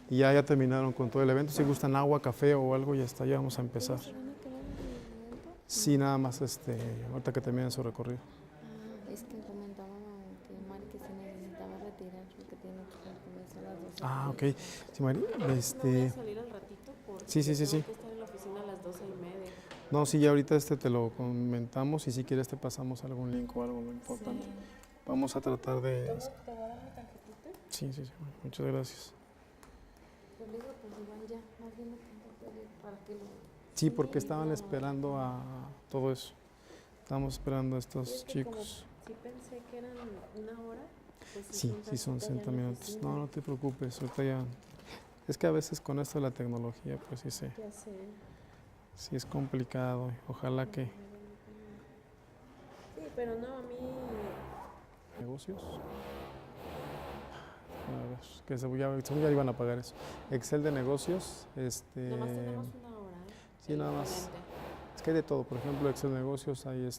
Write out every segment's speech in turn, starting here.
y ya terminaron con todo el evento. Si gustan agua, café o algo, ya está, ya vamos a empezar. ¿Se van a quedar en el evento? Sí, nada más ahorita que terminen su recorrido. Es que comentaba que Mari que se necesitaba retirar porque tiene que dar comenzar a las 12 Ah, para ok. ir a trabajar. Sí, Mari, Me voy a salir al ratito sí, porque sí, sí, tengo sí. que estar en la oficina a las 12:30. No, sí, ya ahorita te lo comentamos y si quieres te pasamos algún link o algo lo importante. Sí. Vamos a tratar de... ¿Te voy a dar mi tarjetita? Sí, sí, sí, muchas gracias. Yo le digo, pues igual ya, más bien lo tengo que pedir para que lo... Sí, porque estaban esperando a todo eso. Estábamos esperando a Y estos es que como chicos. sí pensé que eran una hora, pues Sí, sí son tantito allá 60 en la minutos. oficina. No, no te preocupes, ahorita ya... Es que a veces con esto de la tecnología, pues Ya sé. sí es complicado. Ojalá que... Sí, pero no, a mí... Negocios. A ver, que según ya iban a pagar eso. Excel de negocios, Nada más tenemos una hora, ¿eh? Sí, nada más. Ponente. Es que hay de todo, por ejemplo, Excel de negocios, hay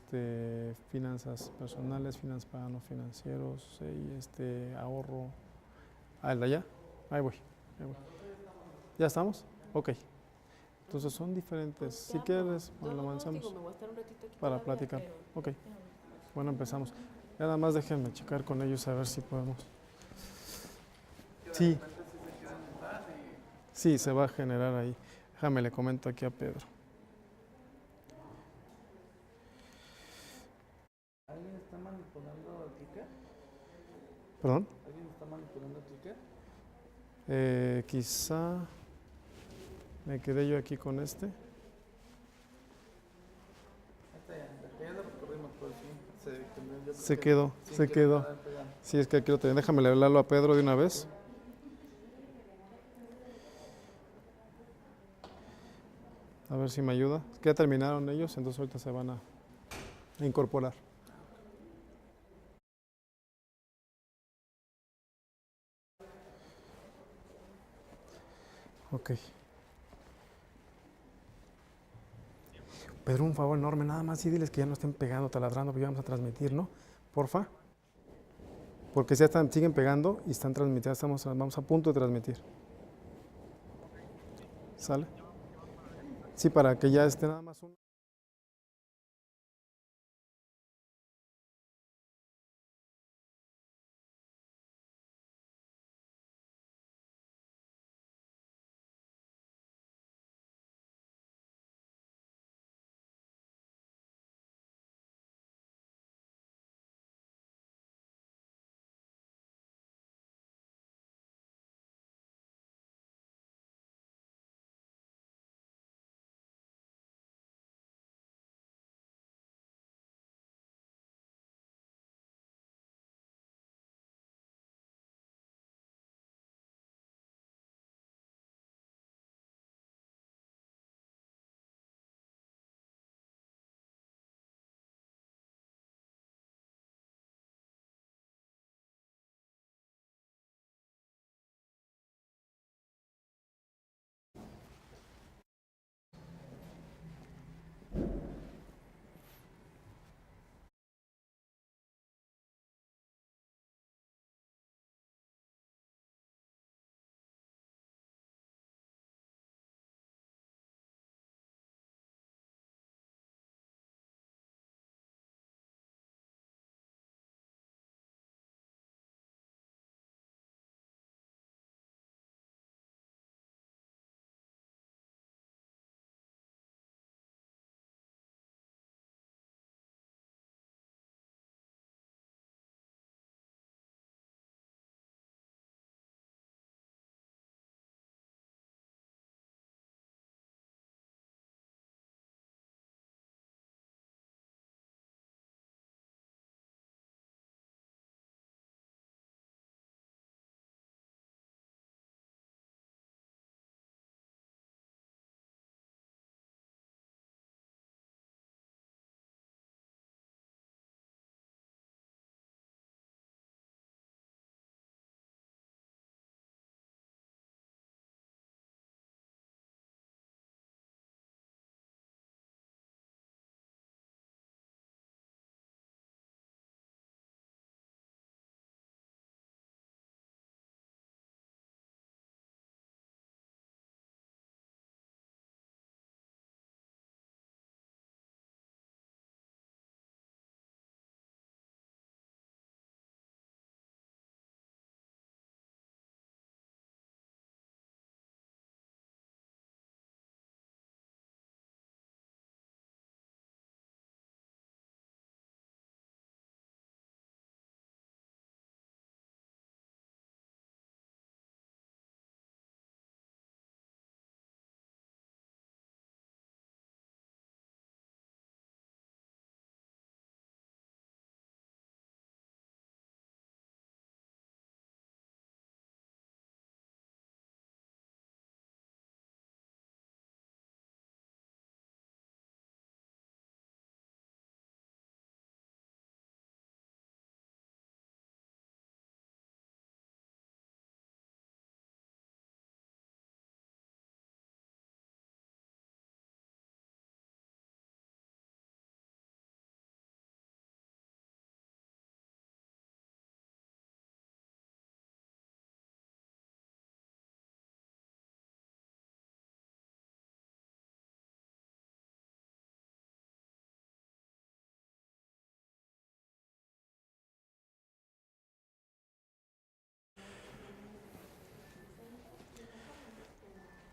finanzas personales, finanzas para no financieros, hay ahorro. Ah, el de allá. Ahí voy, ahí voy. ¿Ya estamos? Ok. Entonces son diferentes. Pues Si te hablo. quieres, No, lo no, avanzamos digo, me voy a estar un ratito aquí para todavía, platicar. pero... Ok. Bueno, empezamos. Ya nada más déjenme checar con ellos a ver si podemos. Sí. Sí, se va a generar ahí. Déjame, le comento aquí a Pedro. ¿Alguien está manipulando el clicker? ¿Perdón? ¿Alguien está manipulando el clicker? Quizá me quedé yo aquí con este. Ya lo recorrimos, pero sí, Se quedó, se quedó. Sí, es que aquí lo tenía. Déjame hablarlo a Pedro de una vez. A ver si me ayuda. Es que ya terminaron ellos, entonces ahorita se van a incorporar. Ok. Pedro, un favor enorme, nada más sí diles que ya no estén pegando, taladrando, porque ya vamos a transmitir, ¿no? Porfa. Porque ya siguen pegando y están transmitiendo, vamos a punto de transmitir. ¿Sale? Sí, para que ya esté nada más uno.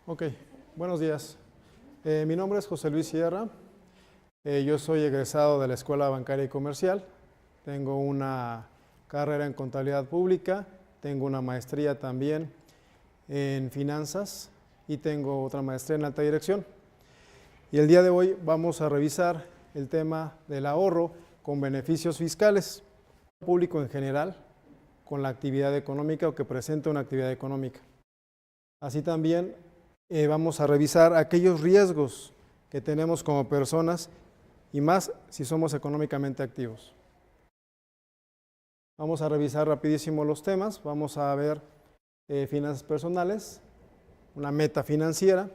Ok, buenos días. Mi nombre es José Luis Sierra. Yo soy egresado de la Escuela Bancaria y Comercial. Tengo una carrera en Contabilidad Pública, tengo una maestría también en Finanzas y tengo otra maestría en Alta Dirección. Y el día de hoy vamos a revisar el tema del ahorro con beneficios fiscales, público en general, con la actividad económica o que presenta una actividad económica. Así también vamos a revisar aquellos riesgos que tenemos como personas y más si somos económicamente activos. Vamos a revisar rapidísimo los temas. Vamos a ver finanzas personales, una meta financiera,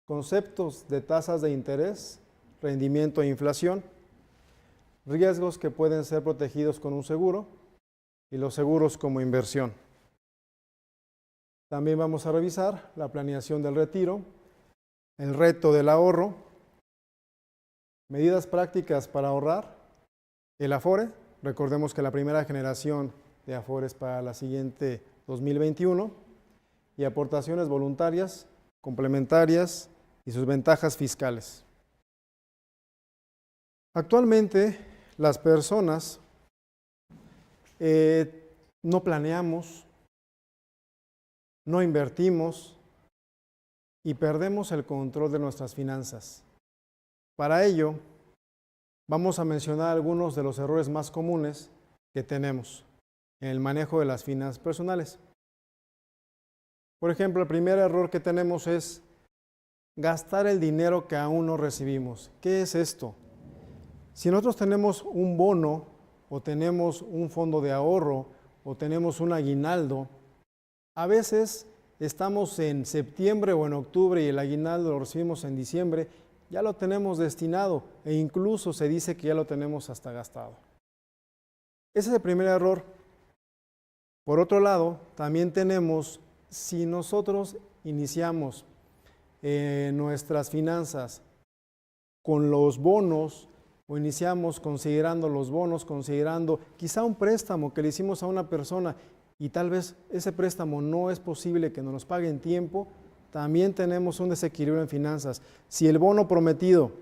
conceptos de tasas de interés, rendimiento e inflación, riesgos que pueden ser protegidos con un seguro y los seguros como inversión. También vamos a revisar la planeación del retiro, el reto del ahorro, medidas prácticas para ahorrar, el Afore. Recordemos que la primera generación de Afore es para la siguiente 2021 y aportaciones voluntarias, complementarias y sus ventajas fiscales. Actualmente las personas no planeamos, no invertimos y perdemos el control de nuestras finanzas. Para ello, vamos a mencionar algunos de los errores más comunes que tenemos en el manejo de las finanzas personales. Por ejemplo, el primer error que tenemos es gastar el dinero que aún no recibimos. ¿Qué es esto? Si nosotros tenemos un bono o tenemos un fondo de ahorro o tenemos un aguinaldo, a veces estamos en septiembre o en octubre y el aguinaldo lo recibimos en diciembre, ya lo tenemos destinado e incluso se dice que ya lo tenemos hasta gastado. Ese es el primer error. Por otro lado, también tenemos, si nosotros iniciamos nuestras finanzas con los bonos o iniciamos considerando los bonos, considerando quizá un préstamo que le hicimos a una persona y tal vez ese préstamo no es posible que nos pague en tiempo, también tenemos un desequilibrio en finanzas. Si el bono prometido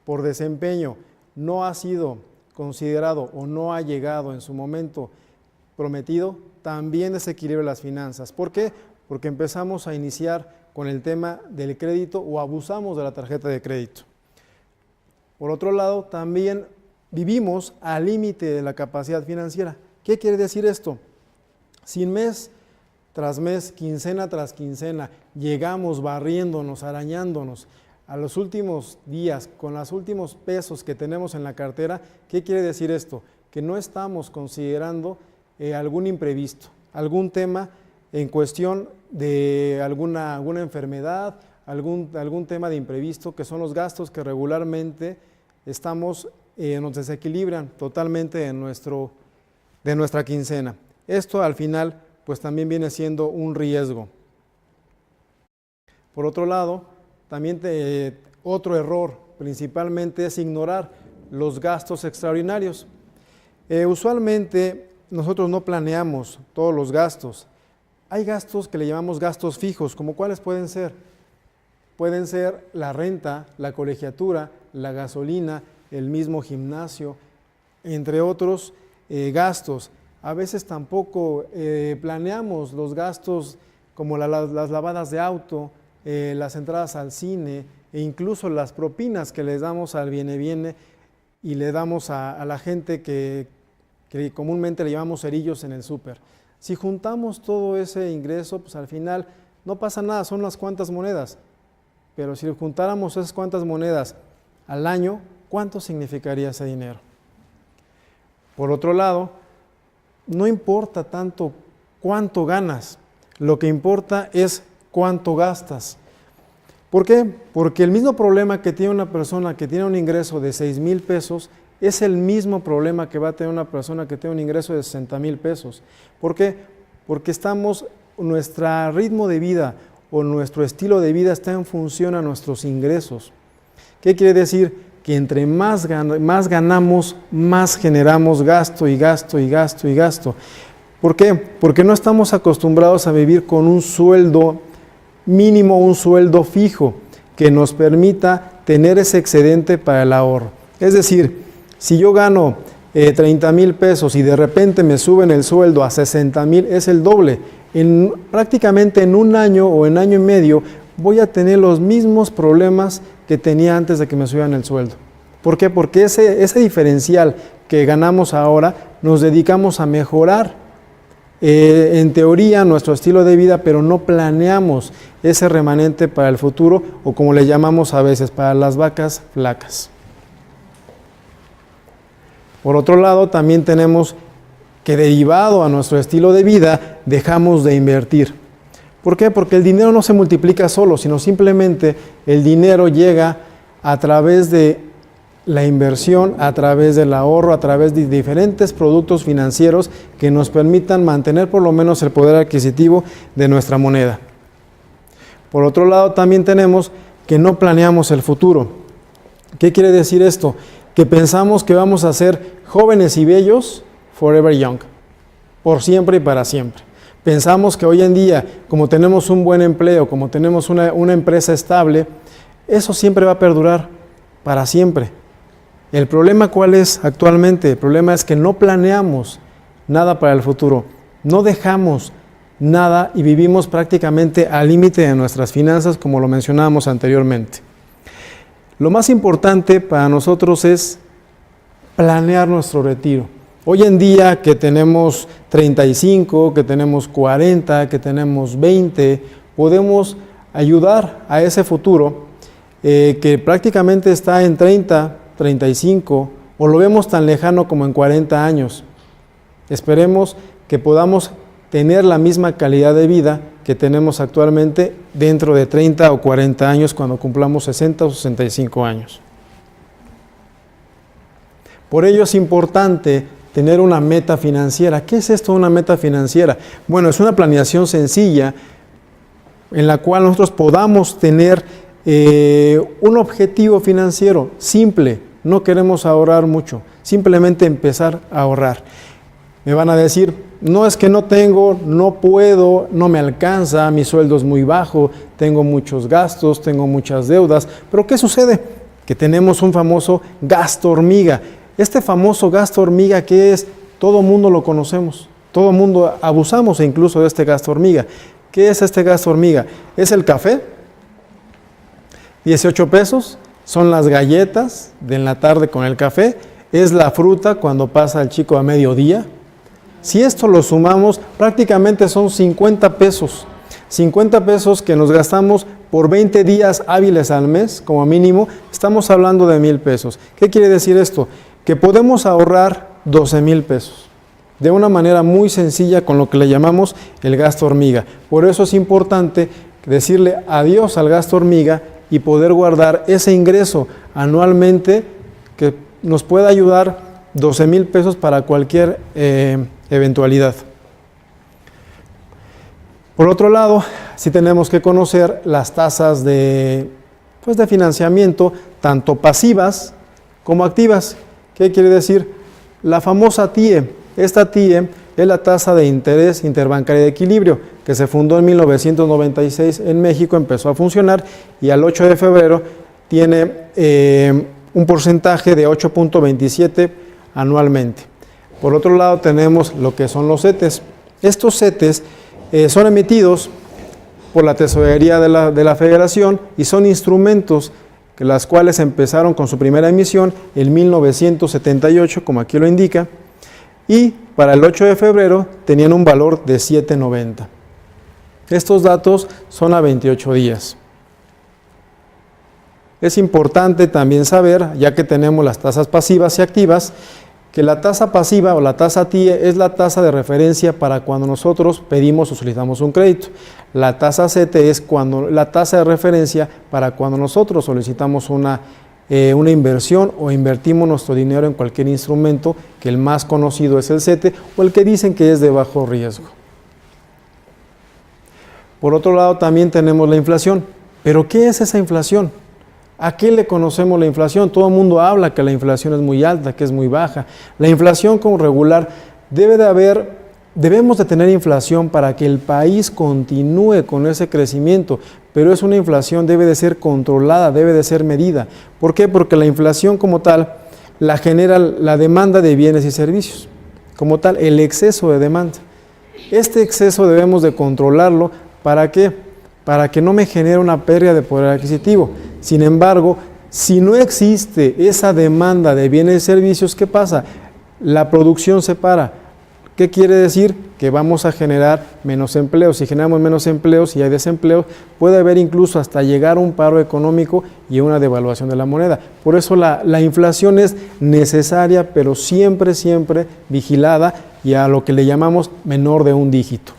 por desempeño no ha sido considerado o no ha llegado en su momento prometido, también desequilibra las finanzas. ¿Por qué? Porque empezamos a iniciar con el tema del crédito o abusamos de la tarjeta de crédito. Por otro lado, también vivimos al límite de la capacidad financiera. ¿Qué quiere decir esto? Si mes tras mes, quincena tras quincena, llegamos barriéndonos, arañándonos a los últimos días, con los últimos pesos que tenemos en la cartera, ¿qué quiere decir esto? Que no estamos considerando algún imprevisto, algún tema en cuestión de alguna enfermedad, algún tema de imprevisto, que son los gastos que regularmente nos desequilibran totalmente de nuestra quincena. Esto al final pues también viene siendo un riesgo. Por otro lado, también otro error principalmente es ignorar los gastos extraordinarios. Usualmente nosotros no planeamos todos los gastos. Hay gastos que le llamamos gastos fijos, como cuáles pueden ser. Pueden ser la renta, la colegiatura, la gasolina, el mismo gimnasio, entre otros gastos. A veces tampoco planeamos los gastos como las lavadas de auto, las entradas al cine e incluso las propinas que les damos al viene y le damos a la gente que comúnmente le llamamos cerillos en el súper. Si juntamos todo ese ingreso, pues al final no pasa nada, son unas cuantas monedas. Pero si juntáramos esas cuantas monedas al año, ¿cuánto significaría ese dinero? Por otro lado, no importa tanto cuánto ganas, lo que importa es cuánto gastas. ¿Por qué? Porque el mismo problema que tiene una persona que tiene un ingreso de 6,000 pesos es el mismo problema que va a tener una persona que tiene un ingreso de 60,000 pesos. ¿Por qué? Porque nuestro ritmo de vida o nuestro estilo de vida está en función a nuestros ingresos. ¿Qué quiere decir? Que entre más ganamos, más generamos gasto y gasto y gasto y gasto. ¿Por qué? Porque no estamos acostumbrados a vivir con un sueldo mínimo un sueldo fijo que nos permita tener ese excedente para el ahorro. Es decir, si yo gano 30,000 pesos y de repente me suben el sueldo a 60,000, es el doble. Prácticamente en un año o en año y medio voy a tener los mismos problemas que tenía antes de que me subieran el sueldo. ¿Por qué? Porque ese diferencial que ganamos ahora nos dedicamos a mejorar en teoría nuestro estilo de vida, pero no planeamos ese remanente para el futuro, o como le llamamos a veces, para las vacas flacas. Por otro lado, también tenemos que, derivado a nuestro estilo de vida, dejamos de invertir. ¿Por qué? Porque el dinero no se multiplica solo, sino simplemente el dinero llega a través de la inversión, a través del ahorro, a través de diferentes productos financieros que nos permitan mantener por lo menos el poder adquisitivo de nuestra moneda. Por otro lado, también tenemos que no planeamos el futuro. ¿Qué quiere decir esto? Que pensamos que vamos a ser jóvenes y bellos forever young, por siempre y para siempre. Pensamos que hoy en día, como tenemos un buen empleo, como tenemos una empresa estable, eso siempre va a perdurar para siempre. El problema, ¿cuál es actualmente? El problema es que no planeamos nada para el futuro, no dejamos nada y vivimos prácticamente al límite de nuestras finanzas, como lo mencionábamos anteriormente. Lo más importante para nosotros es planear nuestro retiro. Hoy en día que tenemos 35, que tenemos 40, que tenemos 20, podemos ayudar a ese futuro que prácticamente está en 30, 35, o lo vemos tan lejano como en 40 años. Esperemos que podamos tener la misma calidad de vida que tenemos actualmente dentro de 30 o 40 años, cuando cumplamos 60 o 65 años. Por ello es importante tener una meta financiera. ¿Qué es esto, una meta financiera? Bueno, es una planeación sencilla en la cual nosotros podamos tener un objetivo financiero simple. No queremos ahorrar mucho, simplemente empezar a ahorrar. Me van a decir, no es que no tengo, no puedo, no me alcanza, mi sueldo es muy bajo, tengo muchos gastos, tengo muchas deudas. Pero ¿qué sucede? Que tenemos un famoso gasto hormiga. Este famoso gasto hormiga, ¿qué es? Todo mundo lo conocemos, todo mundo abusamos incluso de este gasto hormiga. ¿Qué es este gasto hormiga? Es el café, 18 pesos, son las galletas de en la tarde con el café, es la fruta cuando pasa el chico a mediodía. Si esto lo sumamos, prácticamente son 50 pesos. 50 pesos que nos gastamos por 20 días hábiles al mes, como mínimo, estamos hablando de 1,000 pesos. ¿Qué quiere decir esto? Que podemos ahorrar 12,000 pesos de una manera muy sencilla con lo que le llamamos el gasto hormiga. Por eso es importante decirle adiós al gasto hormiga y poder guardar ese ingreso anualmente que nos pueda ayudar 12,000 pesos para cualquier eventualidad. Por otro lado, sí tenemos que conocer las tasas de financiamiento, tanto pasivas como activas. ¿Qué quiere decir? La famosa TIIE. Esta TIIE es la tasa de interés interbancaria de equilibrio, que se fundó en 1996 en México, empezó a funcionar y al 8 de febrero tiene un porcentaje de 8.27 anualmente. Por otro lado tenemos lo que son los CETES. Estos CETES son emitidos por la Tesorería de la Federación y son instrumentos que las cuales empezaron con su primera emisión en 1978, como aquí lo indica, y para el 8 de febrero tenían un valor de 7.90. Estos datos son a 28 días. Es importante también saber, ya que tenemos las tasas pasivas y activas, que la tasa pasiva o la tasa TIIE es la tasa de referencia para cuando nosotros pedimos o solicitamos un crédito. La tasa CETE es la tasa de referencia para cuando nosotros solicitamos una inversión o invertimos nuestro dinero en cualquier instrumento, que el más conocido es el CETE o el que dicen que es de bajo riesgo. Por otro lado también tenemos la inflación. ¿Pero qué es esa inflación? ¿A qué le conocemos la inflación? Todo el mundo habla que la inflación es muy alta, que es muy baja. La inflación como regular debe de haber debemos de tener inflación para que el país continúe con ese crecimiento, pero es una inflación debe de ser controlada, debe de ser medida. ¿Por qué? Porque la inflación como tal la genera la demanda de bienes y servicios, como tal, el exceso de demanda. Este exceso debemos de controlarlo, ¿para qué? Para que no me genere una pérdida de poder adquisitivo. Sin embargo, si no existe esa demanda de bienes y servicios, ¿qué pasa? La producción se para. ¿Qué quiere decir? Que vamos a generar menos empleos. Si generamos menos empleos y hay desempleo, puede haber incluso hasta llegar a un paro económico y una devaluación de la moneda. Por eso la inflación es necesaria, pero siempre, siempre vigilada y a lo que le llamamos menor de un dígito.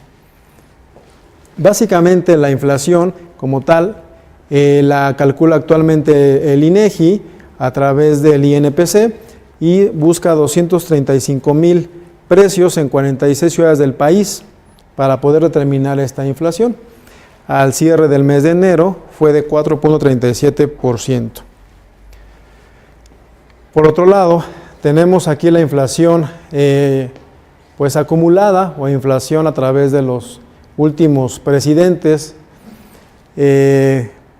Básicamente la inflación como tal la calcula actualmente el INEGI a través del INPC y busca 235,000 precios en 46 ciudades del país para poder determinar esta inflación. Al cierre del mes de enero fue de 4.37%. Por otro lado, tenemos aquí la inflación pues acumulada o inflación a través de los últimos presidentes.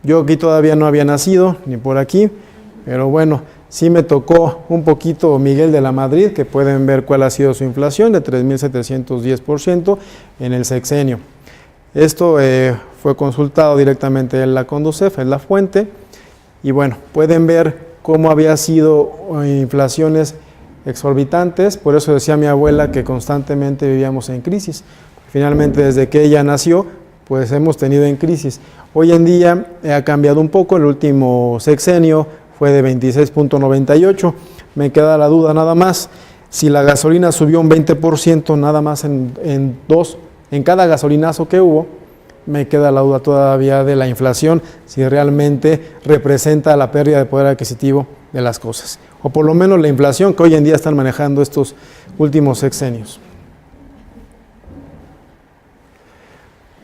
Yo aquí todavía no había nacido, ni por aquí, pero bueno, sí me tocó un poquito Miguel de la Madrid, que pueden ver cuál ha sido su inflación, de 3.710% en el sexenio. Esto fue consultado directamente en la Conducef, en la fuente, y bueno, pueden ver cómo había sido inflaciones exorbitantes. Por eso decía mi abuela que constantemente vivíamos en crisis. Finalmente, desde que ella nació, pues hemos tenido en crisis. Hoy en día ha cambiado un poco, el último sexenio fue de 26.98. Me queda la duda nada más, si la gasolina subió un 20% nada más en cada gasolinazo que hubo, me queda la duda todavía de la inflación, si realmente representa la pérdida de poder adquisitivo de las cosas, o por lo menos la inflación que hoy en día están manejando estos últimos sexenios.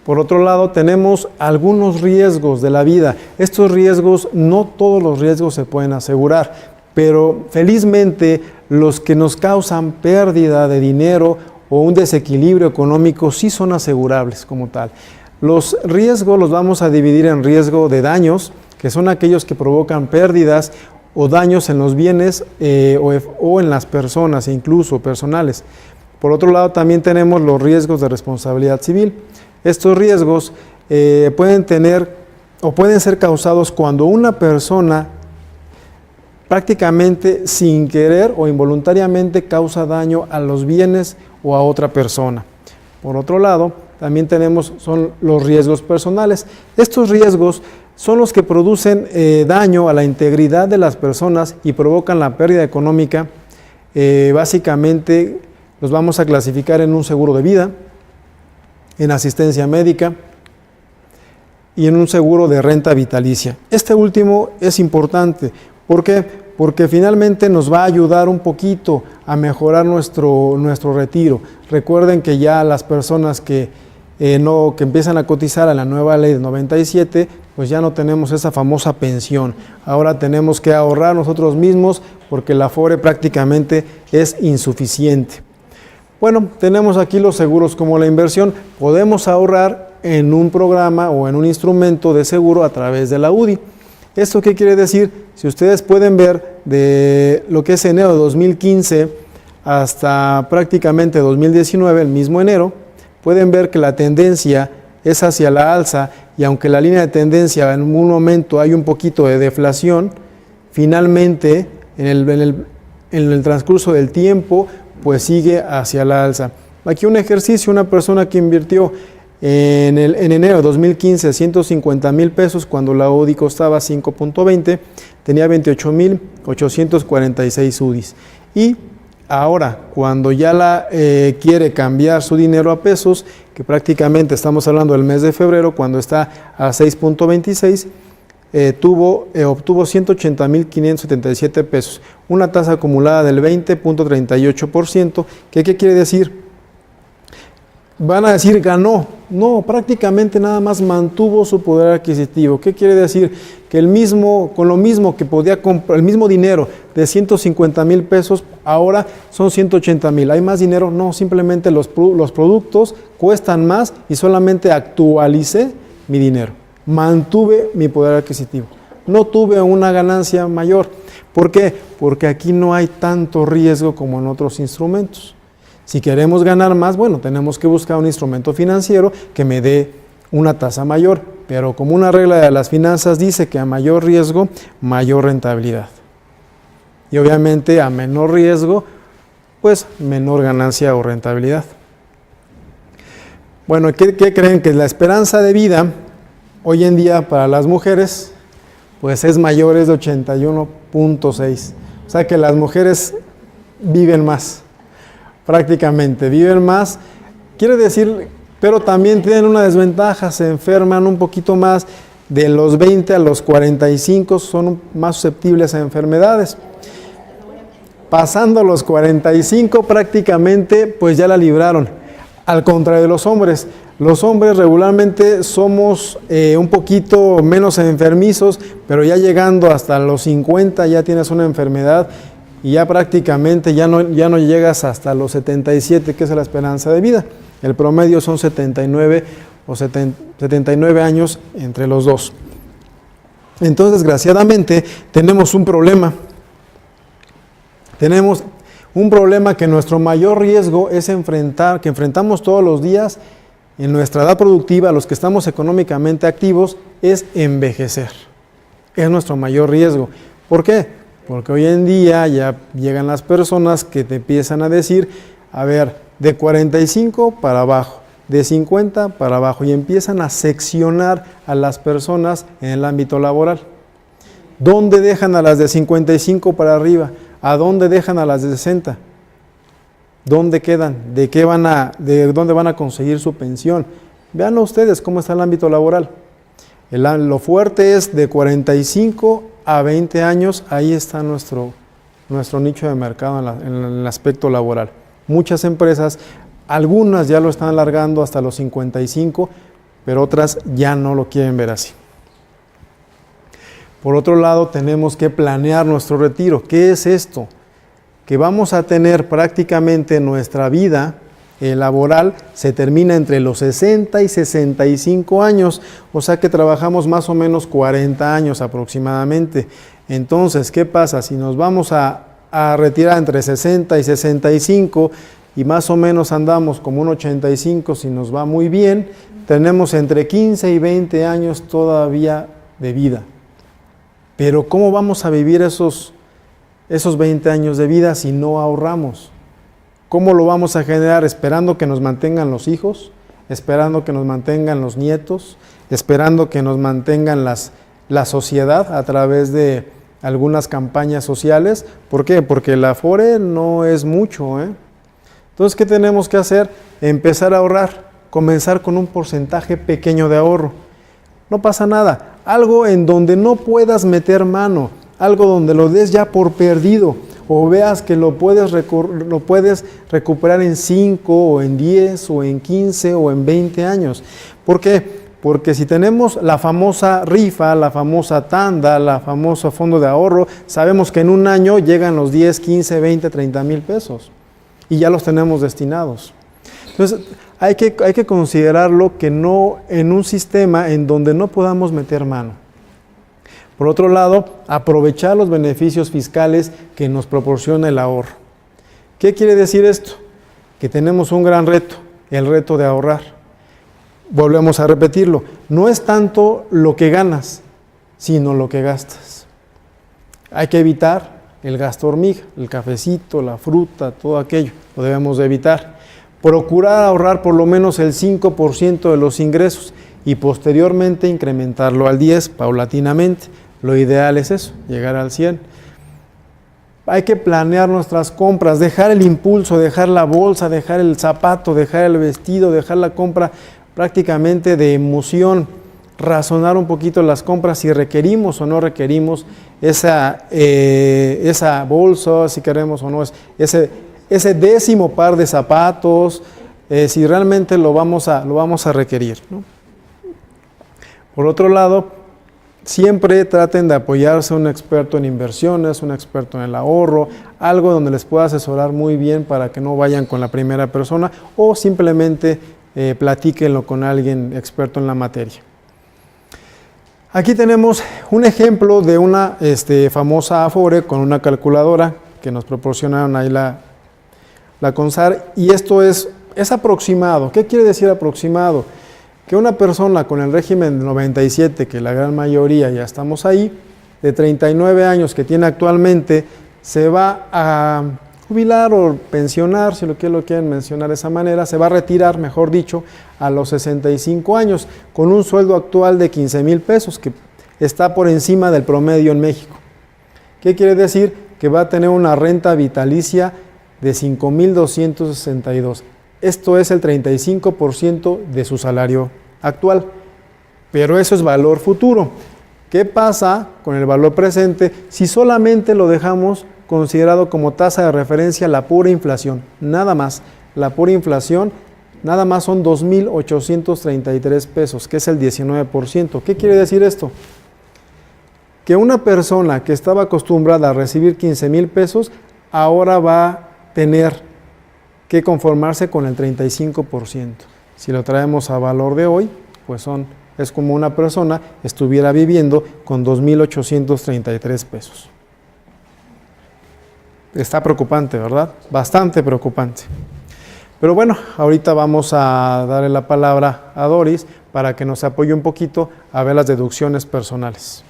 Por otro lado, tenemos algunos riesgos de la vida. Estos riesgos, no todos los riesgos se pueden asegurar, pero felizmente los que nos causan pérdida de dinero o un desequilibrio económico sí son asegurables como tal. Los riesgos los vamos a dividir en riesgo de daños, que son aquellos que provocan pérdidas o daños en los bienes o en las personas, incluso personales. Por otro lado, también tenemos los riesgos de responsabilidad civil. Estos riesgos pueden tener o pueden ser causados cuando una persona prácticamente sin querer o involuntariamente causa daño a los bienes o a otra persona. Por otro lado, también son los riesgos personales. Estos riesgos son los que producen daño a la integridad de las personas y provocan la pérdida económica. Básicamente los vamos a clasificar en un seguro de vida, en asistencia médica y en un seguro de renta vitalicia. Este último es importante. ¿Por qué? Porque finalmente nos va a ayudar un poquito a mejorar nuestro retiro. Recuerden que ya las personas que empiezan a cotizar a la nueva ley de 97, pues ya no tenemos esa famosa pensión. Ahora tenemos que ahorrar nosotros mismos porque la Afore prácticamente es insuficiente. Bueno, tenemos aquí los seguros como la inversión. Podemos ahorrar en un programa o en un instrumento de seguro a través de la UDI. ¿Esto qué quiere decir? Si ustedes pueden ver de lo que es enero de 2015 hasta prácticamente 2019, el mismo enero, pueden ver que la tendencia es hacia la alza y aunque la línea de tendencia en un momento hay un poquito de deflación, finalmente en el transcurso del tiempo pues sigue hacia la alza. Aquí un ejercicio, una persona que invirtió en enero de 2015 $150,000 pesos cuando la UDI costaba 5.20, tenía 28,846 UDIs. Y ahora, cuando ya quiere cambiar su dinero a pesos, que prácticamente estamos hablando del mes de febrero, cuando está a 6.26, obtuvo 180,577 pesos, una tasa acumulada del 20.38%. ¿Qué quiere decir? van a decir ganó. No, prácticamente nada más mantuvo su poder adquisitivo. ¿Qué quiere decir? Que con lo mismo que podía comprar, el mismo dinero de 150,000 pesos, ahora son 180,000. ¿Hay más dinero? No, simplemente los productos cuestan más y solamente actualicé mi dinero. Mantuve mi poder adquisitivo. No tuve una ganancia mayor. ¿Por qué? Porque aquí no hay tanto riesgo como en otros instrumentos. Si queremos ganar más, bueno, tenemos que buscar un instrumento financiero que me dé una tasa mayor, pero como una regla de las finanzas dice que a mayor riesgo, mayor rentabilidad. Y obviamente a menor riesgo, pues menor ganancia o rentabilidad. Bueno, ¿qué creen? Que la esperanza de vida hoy en día para las mujeres, pues es mayor, es de 81.6. O sea que las mujeres viven más. Prácticamente viven más, quiere decir, pero también tienen una desventaja, se enferman un poquito más, de los 20 a los 45 son más susceptibles a enfermedades. Pasando los 45 prácticamente pues ya la libraron, al contrario de los hombres regularmente somos un poquito menos enfermizos, pero ya llegando hasta los 50 ya tienes una enfermedad y ya prácticamente ya no llegas hasta los 77, que es la esperanza de vida. El promedio son 79 o 79 años entre los dos. Entonces, desgraciadamente, tenemos un problema. Tenemos un problema que nuestro mayor riesgo es que enfrentamos todos los días en nuestra edad productiva, los que estamos económicamente activos, es envejecer. Es nuestro mayor riesgo. ¿Por qué? Porque hoy en día ya llegan las personas que te empiezan a decir, a ver, de 45 para abajo, de 50 para abajo, y empiezan a seccionar a las personas en el ámbito laboral. ¿Dónde dejan a las de 55 para arriba? ¿A dónde dejan a las de 60? ¿Dónde quedan? ¿De dónde van a conseguir su pensión? Vean ustedes cómo está el ámbito laboral. Lo fuerte es de 45 a 20 años, ahí está nuestro nicho de mercado en el aspecto laboral. Muchas empresas, algunas ya lo están alargando hasta los 55, pero otras ya no lo quieren ver así. Por otro lado, tenemos que planear nuestro retiro. ¿Qué es esto? Que vamos a tener prácticamente nuestra vida laboral se termina entre los 60 y 65 años, o sea que trabajamos más o menos 40 años aproximadamente. Entonces, ¿qué pasa? Si nos vamos a retirar entre 60 y 65 y más o menos andamos como un 85, si nos va muy bien, tenemos entre 15 y 20 años todavía de vida. Pero ¿cómo vamos a vivir esos 20 años de vida si no ahorramos? ¿Cómo lo vamos a generar? ¿Esperando que nos mantengan los hijos? ¿Esperando que nos mantengan los nietos? ¿Esperando que nos mantengan la sociedad a través de algunas campañas sociales? ¿Por qué? Porque el Afore no es mucho, Entonces, ¿qué tenemos que hacer? Empezar a ahorrar, comenzar con un porcentaje pequeño de ahorro. No pasa nada. Algo en donde no puedas meter mano, algo donde lo des ya por perdido, o veas que lo puedes recuperar en 5 o en 10 o en 15 o en 20 años. ¿Por qué? Porque si tenemos la famosa rifa, la famosa tanda, la famosa fondo de ahorro, sabemos que en un año llegan los 10, 15, 20, 30 mil pesos y ya los tenemos destinados. Entonces hay que considerarlo que no en un sistema en donde no podamos meter mano. Por otro lado, aprovechar los beneficios fiscales que nos proporciona el ahorro. ¿Qué quiere decir esto? Que tenemos un gran reto, el reto de ahorrar. Volvemos a repetirlo, no es tanto lo que ganas, sino lo que gastas. Hay que evitar el gasto hormiga, el cafecito, la fruta, todo aquello, lo debemos de evitar. Procurar ahorrar por lo menos el 5% de los ingresos y posteriormente incrementarlo al 10% paulatinamente. Lo ideal es eso, llegar al 100%. Hay que planear nuestras compras, dejar el impulso, dejar la bolsa, dejar el zapato, dejar el vestido, dejar la compra prácticamente de emoción, razonar un poquito las compras, si requerimos o no requerimos esa bolsa, si queremos o no, ese 10º par de zapatos, si realmente lo vamos a requerir, ¿no? Por otro lado, siempre traten de apoyarse a un experto en inversiones, un experto en el ahorro, algo donde les pueda asesorar muy bien para que no vayan con la primera persona o simplemente platíquenlo con alguien experto en la materia. Aquí tenemos un ejemplo de una famosa Afore con una calculadora que nos proporcionaron ahí la CONSAR, y esto es aproximado. ¿Qué quiere decir aproximado? Que una persona con el régimen de 97, que la gran mayoría ya estamos ahí, de 39 años que tiene actualmente, se va a jubilar o pensionar, si lo quieren mencionar de esa manera, se va a retirar, mejor dicho, a los 65 años, con un sueldo actual de 15,000 pesos, que está por encima del promedio en México. ¿Qué quiere decir? Que va a tener una renta vitalicia de 5,262. Esto es el 35% de su salario actual, pero eso es valor futuro. ¿Qué pasa con el valor presente si solamente lo dejamos considerado como tasa de referencia la pura inflación? Nada más, la pura inflación, nada más son 2,833 pesos, que es el 19%. ¿Qué quiere decir esto? Que una persona que estaba acostumbrada a recibir 15,000 pesos, ahora va a tener que conformarse con el 35%. Si lo traemos a valor de hoy, pues es como una persona estuviera viviendo con 2,833 pesos. Está preocupante, ¿verdad? Bastante preocupante. Pero bueno, ahorita vamos a darle la palabra a Doris para que nos apoye un poquito a ver las deducciones personales.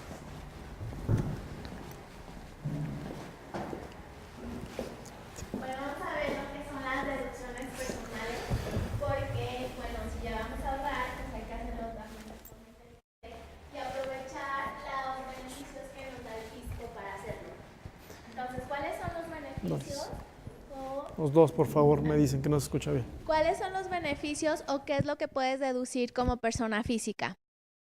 Los dos, por favor, me dicen que no se escucha bien. ¿Cuáles son los beneficios o qué es lo que puedes deducir como persona física?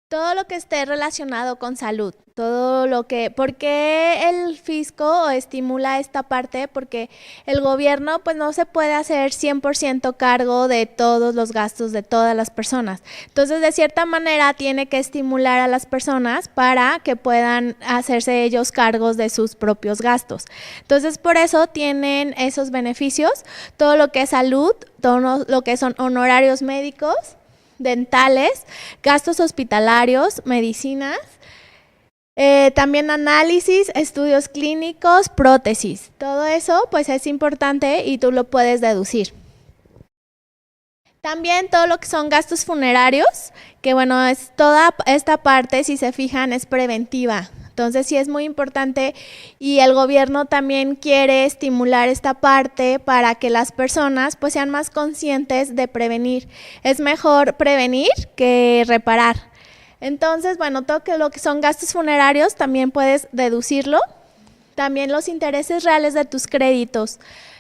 Todo lo que esté relacionado con salud, ¿por qué el fisco estimula esta parte? Porque el gobierno pues no se puede hacer 100% cargo de todos los gastos de todas las personas. Entonces, de cierta manera, tiene que estimular a las personas para que puedan hacerse ellos cargos de sus propios gastos. Entonces, por eso tienen esos beneficios, todo lo que es salud, todo lo que son honorarios médicos, dentales, gastos hospitalarios, medicinas, también análisis, estudios clínicos, prótesis. Todo eso pues es importante y tú lo puedes deducir. También todo lo que son gastos funerarios, que bueno, es toda esta parte, si se fijan, es preventiva. Entonces sí es muy importante y el gobierno también quiere estimular esta parte para que las personas pues sean más conscientes de prevenir. Es mejor prevenir que reparar. Entonces, bueno, todo lo que son gastos funerarios también puedes deducirlo. También los intereses reales de tus créditos,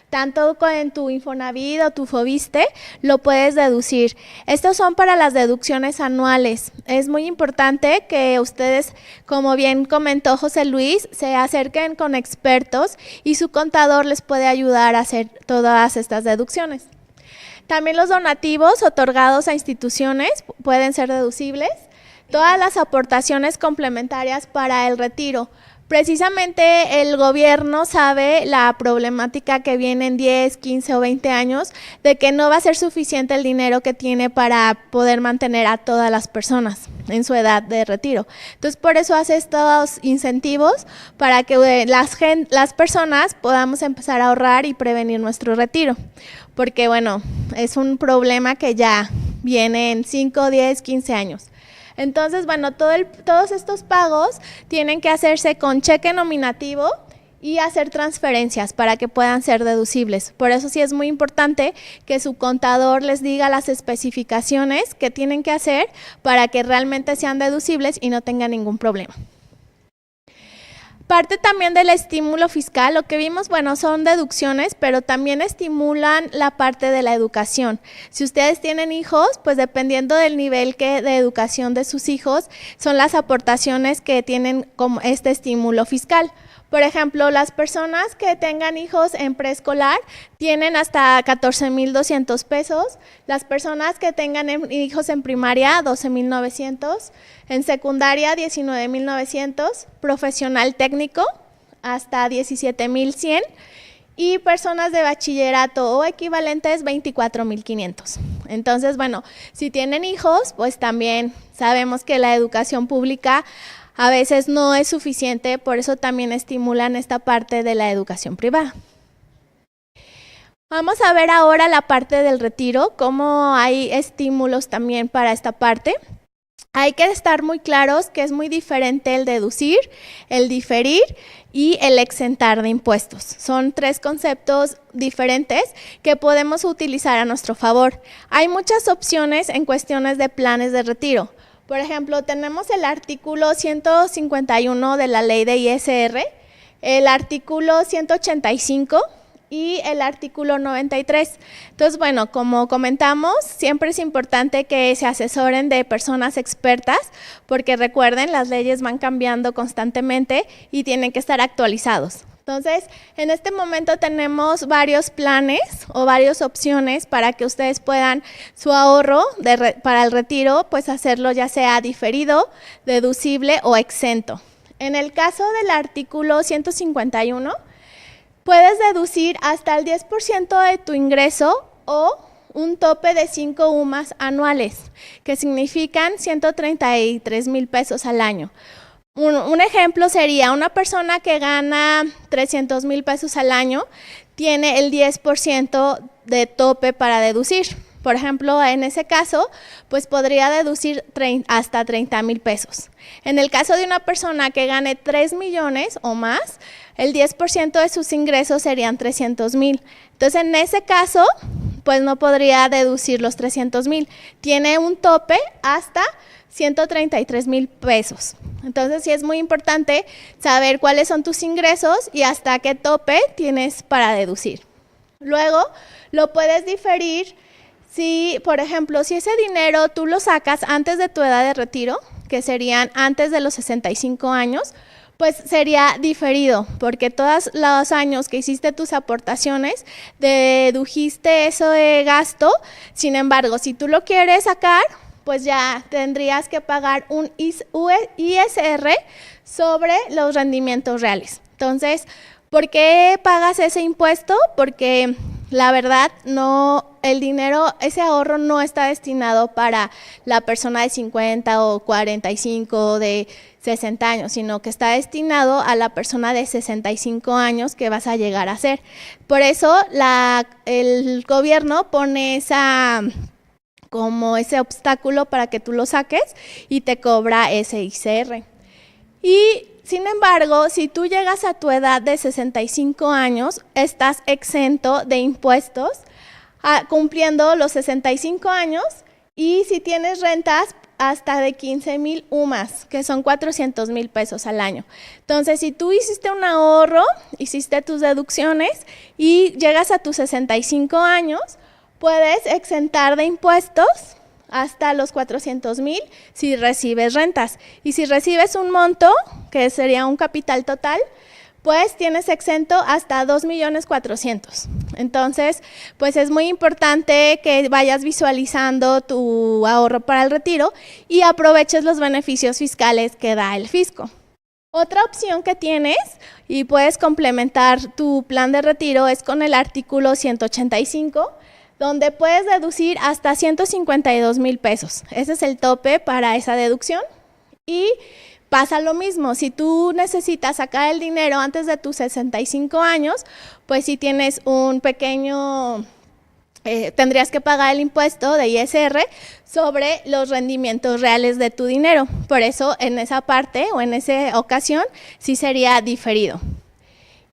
tanto en tu Infonavit o tu Foviste, lo puedes deducir. Estos son para las deducciones anuales. Es muy importante que ustedes, como bien comentó José Luis, se acerquen con expertos y su contador les puede ayudar a hacer todas estas deducciones. También los donativos otorgados a instituciones pueden ser deducibles. Todas las aportaciones complementarias para el retiro. Precisamente el gobierno sabe la problemática que viene en 10, 15 o 20 años de que no va a ser suficiente el dinero que tiene para poder mantener a todas las personas en su edad de retiro. Entonces, por eso hace estos incentivos para que las personas podamos empezar a ahorrar y prevenir nuestro retiro. Porque, bueno, es un problema que ya viene en 5, 10, 15 años. Entonces, bueno, todos estos pagos tienen que hacerse con cheque nominativo y hacer transferencias para que puedan ser deducibles. Por eso sí es muy importante que su contador les diga las especificaciones que tienen que hacer para que realmente sean deducibles y no tengan ningún problema. Parte también del estímulo fiscal, lo que vimos, bueno, son deducciones, pero también estimulan la parte de la educación. Si ustedes tienen hijos, pues dependiendo del nivel de educación de sus hijos, son las aportaciones que tienen como este estímulo fiscal. Por ejemplo, las personas que tengan hijos en preescolar tienen hasta 14,200 pesos. Las personas que tengan hijos en primaria, 12,900. En secundaria, 19,900. Profesional técnico, hasta 17,100. Y personas de bachillerato o equivalentes, 24,500. Entonces, bueno, si tienen hijos, pues también sabemos que la educación pública a veces no es suficiente, por eso también estimulan esta parte de la educación privada. Vamos a ver ahora la parte del retiro, cómo hay estímulos también para esta parte. Hay que estar muy claros que es muy diferente el deducir, el diferir y el exentar de impuestos. Son tres conceptos diferentes que podemos utilizar a nuestro favor. Hay muchas opciones en cuestiones de planes de retiro. Por ejemplo, tenemos el artículo 151 de la ley de ISR, el artículo 185 y el artículo 93. Entonces, bueno, como comentamos, siempre es importante que se asesoren de personas expertas, porque recuerden, las leyes van cambiando constantemente y tienen que estar actualizados. Entonces, en este momento tenemos varios planes o varias opciones para que ustedes puedan su ahorro para el retiro, pues hacerlo ya sea diferido, deducible o exento. En el caso del artículo 151, puedes deducir hasta el 10% de tu ingreso o un tope de 5 UMAS anuales, que significan 133,000 pesos al año. Un ejemplo sería una persona que gana 300,000 pesos al año, tiene el 10% de tope para deducir. Por ejemplo, en ese caso, pues podría deducir hasta 30,000 pesos. En el caso de una persona que gane 3 millones o más, el 10% de sus ingresos serían 300,000. Entonces, en ese caso, pues no podría deducir los 300,000. Tiene un tope hasta 133,000 pesos. Entonces, sí es muy importante saber cuáles son tus ingresos y hasta qué tope tienes para deducir. Luego, lo puedes diferir si, por ejemplo, si ese dinero tú lo sacas antes de tu edad de retiro, que serían antes de los 65 años, pues sería diferido, porque todos los años que hiciste tus aportaciones, dedujiste ese gasto. Sin embargo, si tú lo quieres sacar, pues ya tendrías que pagar un ISR sobre los rendimientos reales. Entonces, ¿por qué pagas ese impuesto? Porque la verdad, el dinero, ese ahorro no está destinado para la persona de 50 o 45 o de 60 años, sino que está destinado a la persona de 65 años que vas a llegar a ser. Por eso el gobierno pone como ese obstáculo para que tú lo saques y te cobra ese ISR. Y sin embargo, si tú llegas a tu edad de 65 años, estás exento de impuestos cumpliendo los 65 años, y si tienes rentas hasta de 15,000 UMAS, que son 400,000 pesos al año. Entonces, si tú hiciste un ahorro, hiciste tus deducciones y llegas a tus 65 años, puedes exentar de impuestos hasta los 400,000 si recibes rentas. Y si recibes un monto, que sería un capital total, pues tienes exento hasta 2,400,000. Entonces, pues es muy importante que vayas visualizando tu ahorro para el retiro y aproveches los beneficios fiscales que da el fisco. Otra opción que tienes y puedes complementar tu plan de retiro es con el artículo 185, donde puedes deducir hasta 152,000 pesos. Ese es el tope para esa deducción. Y pasa lo mismo, si tú necesitas sacar el dinero antes de tus 65 años, pues si tienes un pequeño, tendrías que pagar el impuesto de ISR sobre los rendimientos reales de tu dinero. Por eso en esa parte o en esa ocasión sí sería diferido.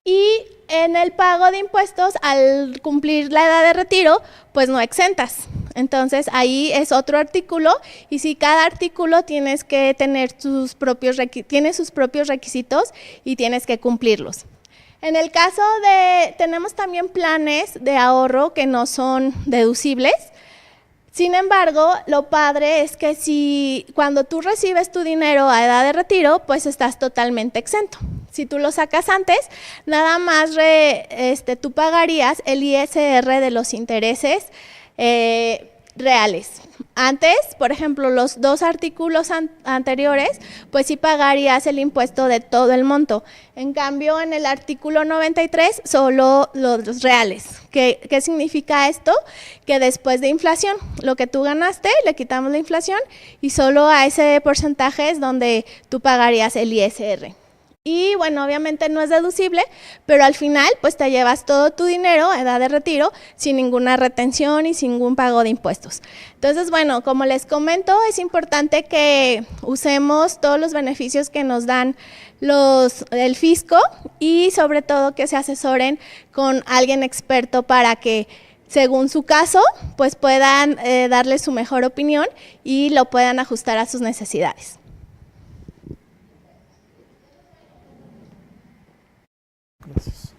Y en el pago de impuestos, al cumplir la edad de retiro, pues no exentas. Entonces ahí es otro artículo, y si cada artículo tienes que tener tiene sus propios requisitos y tienes que cumplirlos. En el caso tenemos también planes de ahorro que no son deducibles. Sin embargo, lo padre es que cuando tú recibes tu dinero a edad de retiro, pues estás totalmente exento. Si tú lo sacas antes, nada más tú pagarías el ISR de los intereses reales. Antes, por ejemplo, los 2 artículos anteriores, pues sí pagarías el impuesto de todo el monto. En cambio, en el artículo 93, solo los reales. ¿Qué significa esto? Que después de inflación, lo que tú ganaste, le quitamos la inflación y solo a ese porcentaje es donde tú pagarías el ISR. Y bueno, obviamente no es deducible, pero al final pues te llevas todo tu dinero a edad de retiro sin ninguna retención y sin ningún pago de impuestos. Entonces, bueno, como les comento, es importante que usemos todos los beneficios que nos dan el fisco y sobre todo que se asesoren con alguien experto para que según su caso pues puedan darle su mejor opinión y lo puedan ajustar a sus necesidades. Gracias.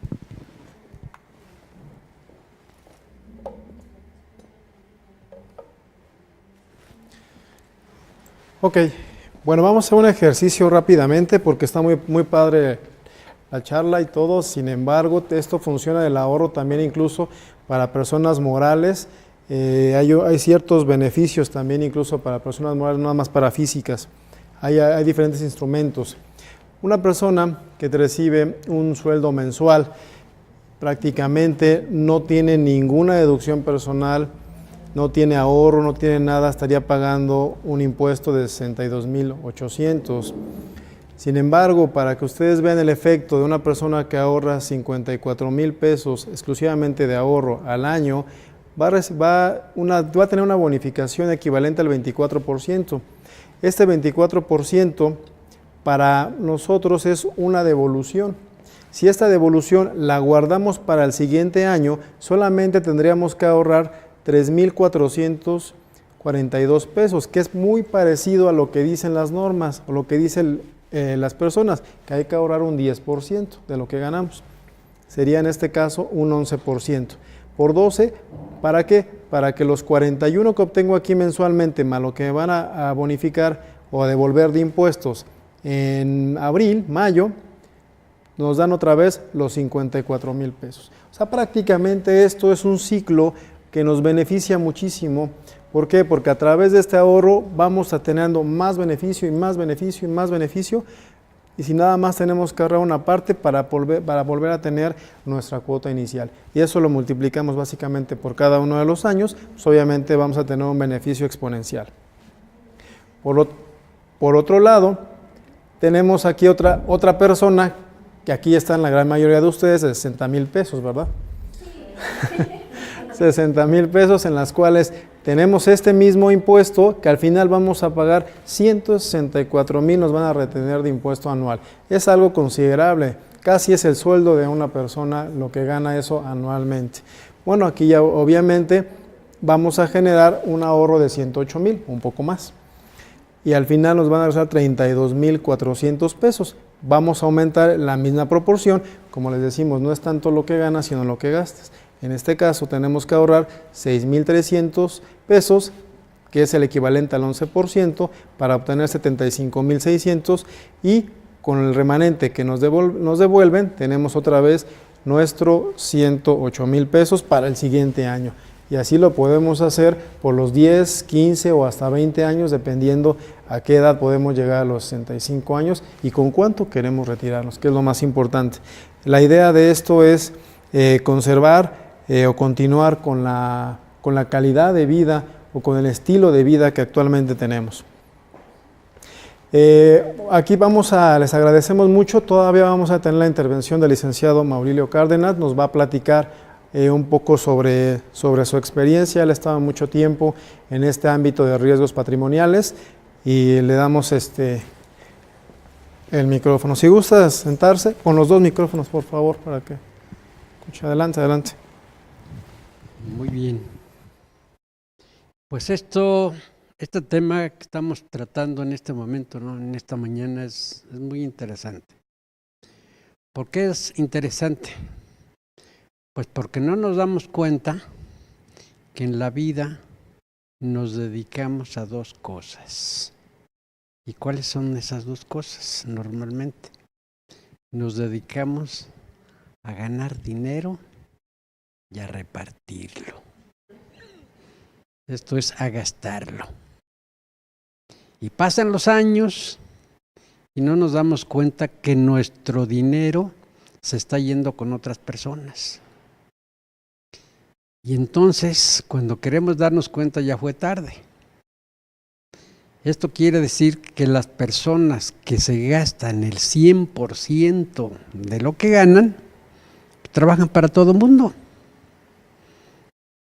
Ok, bueno, vamos a hacer un ejercicio rápidamente porque está muy padre la charla y todo. Sin embargo, esto funciona del ahorro también incluso para personas morales. Hay ciertos beneficios también incluso para personas morales, no nada más para físicas. Hay diferentes instrumentos. Una persona que te recibe un sueldo mensual prácticamente no tiene ninguna deducción personal, no tiene ahorro, no tiene nada, estaría pagando un impuesto de 62,800. Sin embargo, para que ustedes vean el efecto de una persona que ahorra 54,000 pesos exclusivamente de ahorro al año, va a tener una bonificación equivalente al 24%. Este 24% para nosotros es una devolución. Si esta devolución la guardamos para el siguiente año, solamente tendríamos que ahorrar 3,442 pesos, que es muy parecido a lo que dicen las normas o lo que dicen las personas, que hay que ahorrar un 10% de lo que ganamos. Sería en este caso un 11%. Por 12, ¿para qué? Para que los 41 que obtengo aquí mensualmente, más lo que me van a bonificar o a devolver de impuestos en abril, mayo, nos dan otra vez los 54,000 pesos. O sea, prácticamente esto es un ciclo que nos beneficia muchísimo. ¿Por qué? Porque a través de este ahorro vamos a teniendo más beneficio y más beneficio y más beneficio. Y si nada más tenemos que ahorrar una parte para volver a tener nuestra cuota inicial. Y eso lo multiplicamos básicamente por cada uno de los años, pues obviamente vamos a tener un beneficio exponencial. Por otro lado, tenemos aquí otra persona, que aquí está en la gran mayoría de ustedes, de 60,000 pesos, ¿verdad? Sí. 60,000 pesos en las cuales tenemos este mismo impuesto que al final vamos a pagar 164,000 nos van a retener de impuesto anual. Es algo considerable, casi es el sueldo de una persona lo que gana eso anualmente. Bueno, aquí ya obviamente vamos a generar un ahorro de 108,000, un poco más. Y al final nos van a regresar 32,400 pesos. Vamos a aumentar la misma proporción, como les decimos, no es tanto lo que ganas, sino lo que gastas. En este caso tenemos que ahorrar 6,300 pesos, que es el equivalente al 11%, para obtener 75,600 y con el remanente que nos devuelven, tenemos otra vez nuestro 108,000 pesos para el siguiente año. Y así lo podemos hacer por los 10, 15 o hasta 20 años, dependiendo a qué edad podemos llegar a los 65 años y con cuánto queremos retirarnos, que es lo más importante. La idea de esto es conservar o continuar con la calidad de vida o con el estilo de vida que actualmente tenemos. Aquí les agradecemos mucho, todavía vamos a tener la intervención del licenciado Maurilio Cárdenas, nos va a platicar un poco sobre su experiencia. Él ha estado mucho tiempo en este ámbito de riesgos patrimoniales y le damos el micrófono. Si gusta sentarse, con los dos micrófonos, por favor, para que escuche. Adelante. Muy bien. Pues este tema que estamos tratando en este momento, ¿no? En esta mañana es muy interesante. ¿Por qué es interesante? Pues porque no nos damos cuenta que en la vida nos dedicamos a dos cosas. ¿Y cuáles son esas dos cosas normalmente? nos dedicamos a ganar dinero y a repartirlo. Esto es a gastarlo. Y pasan los años y no nos damos cuenta que nuestro dinero se está yendo con otras personas. Y entonces, cuando queremos darnos cuenta, ya fue tarde. Esto quiere decir que las personas que se gastan el 100% de lo que ganan, trabajan para todo el mundo.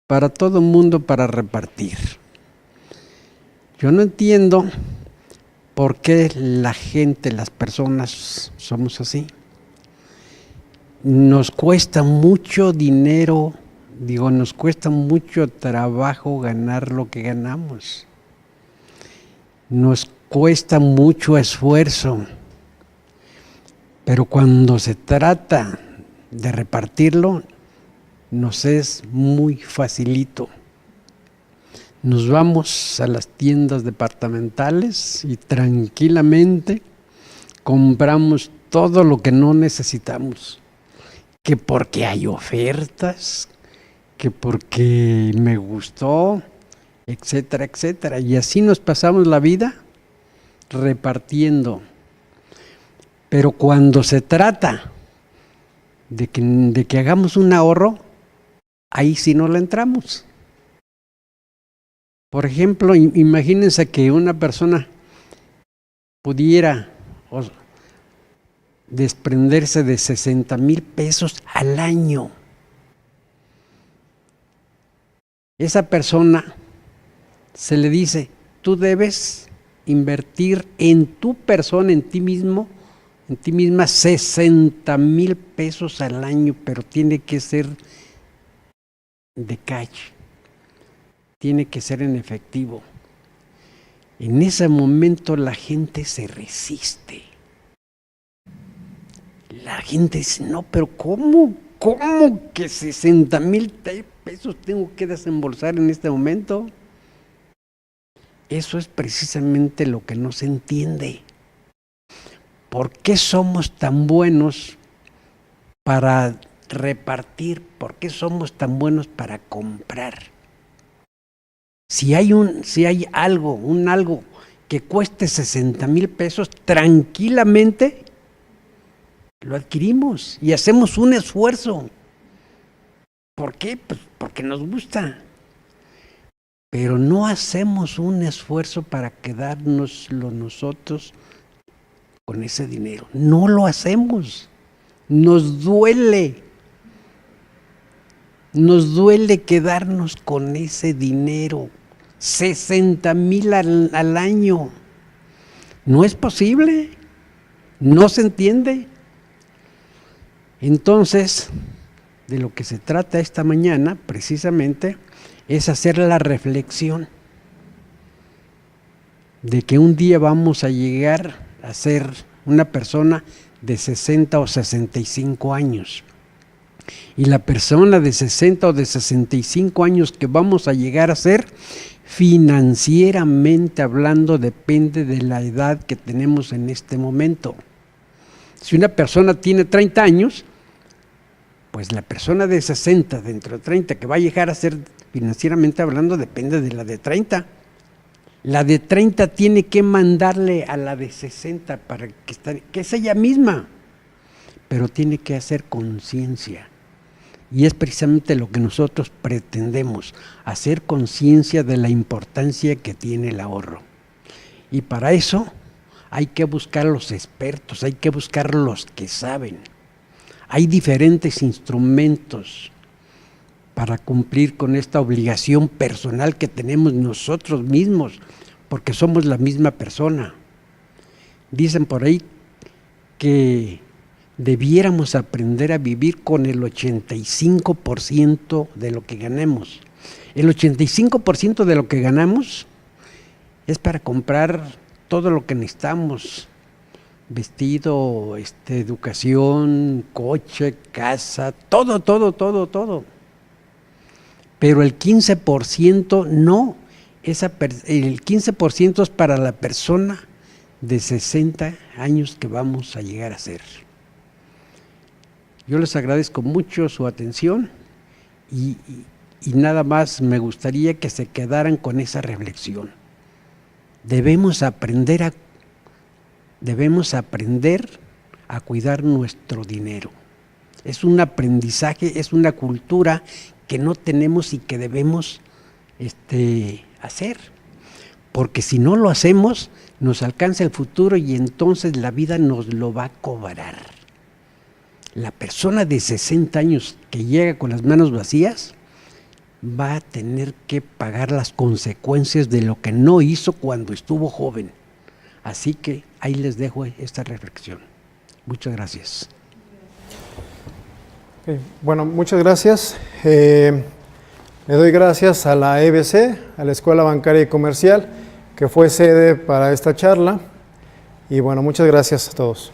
Para todo el mundo, para repartir. Yo no entiendo por qué la gente, las personas, somos así. Nos cuesta mucho dinero, nos cuesta mucho trabajo ganar lo que ganamos. Nos cuesta mucho esfuerzo. Pero cuando se trata de repartirlo, nos es muy facilito. Nos vamos a las tiendas departamentales y tranquilamente compramos todo lo que no necesitamos. Que porque hay ofertas, que porque me gustó, etcétera, etcétera. Y así nos pasamos la vida repartiendo. Pero cuando se trata de que hagamos un ahorro, ahí sí no le entramos. Por ejemplo, imagínense que una persona pudiera desprenderse de 60,000 pesos al año. Esa persona se le dice, tú debes invertir en tu persona, en ti mismo, en ti misma, 60,000 pesos al año, pero tiene que ser de cash. Tiene que ser en efectivo. En ese momento la gente se resiste. La gente dice, no, pero ¿cómo que 60,000 pesos tengo que desembolsar en este momento? Eso es precisamente lo que no se entiende. ¿Por qué somos tan buenos para repartir? ¿Por qué somos tan buenos para comprar? Si hay algo que cueste 60,000 pesos, tranquilamente lo adquirimos y hacemos un esfuerzo. ¿Por qué? Pues porque nos gusta. Pero no hacemos un esfuerzo para quedárnoslo nosotros con ese dinero. No lo hacemos. Nos duele. Nos duele quedarnos con ese dinero. 60,000 al año. No es posible. No se entiende. Entonces, de lo que se trata esta mañana, precisamente, es hacer la reflexión de que un día vamos a llegar a ser una persona de 60 o 65 años. Y la persona de 60 o de 65 años que vamos a llegar a ser, financieramente hablando, depende de la edad que tenemos en este momento. Si una persona tiene 30 años, pues la persona de 60, dentro de 30, que va a llegar a ser financieramente hablando, depende de la de 30. La de 30 tiene que mandarle a la de 60 para que es ella misma, pero tiene que hacer conciencia. Y es precisamente lo que nosotros pretendemos, hacer conciencia de la importancia que tiene el ahorro. Y para eso hay que buscar los expertos, hay que buscar los que saben. Hay diferentes instrumentos para cumplir con esta obligación personal que tenemos nosotros mismos, porque somos la misma persona. Dicen por ahí que debiéramos aprender a vivir con el 85% de lo que ganemos. El 85% de lo que ganamos es para comprar todo lo que necesitamos. Vestido, educación, coche, casa, todo. Pero el 15% no. El 15% es para la persona de 60 años que vamos a llegar a ser. Yo les agradezco mucho su atención y nada más me gustaría que se quedaran con esa reflexión. Debemos aprender a cuidar nuestro dinero. Es un aprendizaje, es una cultura que no tenemos y que debemos hacer. Porque si no lo hacemos, nos alcanza el futuro y entonces la vida nos lo va a cobrar. La persona de 60 años que llega con las manos vacías va a tener que pagar las consecuencias de lo que no hizo cuando estuvo joven. Así que ahí les dejo esta reflexión. Muchas gracias. Okay. Bueno, muchas gracias. Le doy gracias a la EBC, a la Escuela Bancaria y Comercial, que fue sede para esta charla. Y bueno, muchas gracias a todos.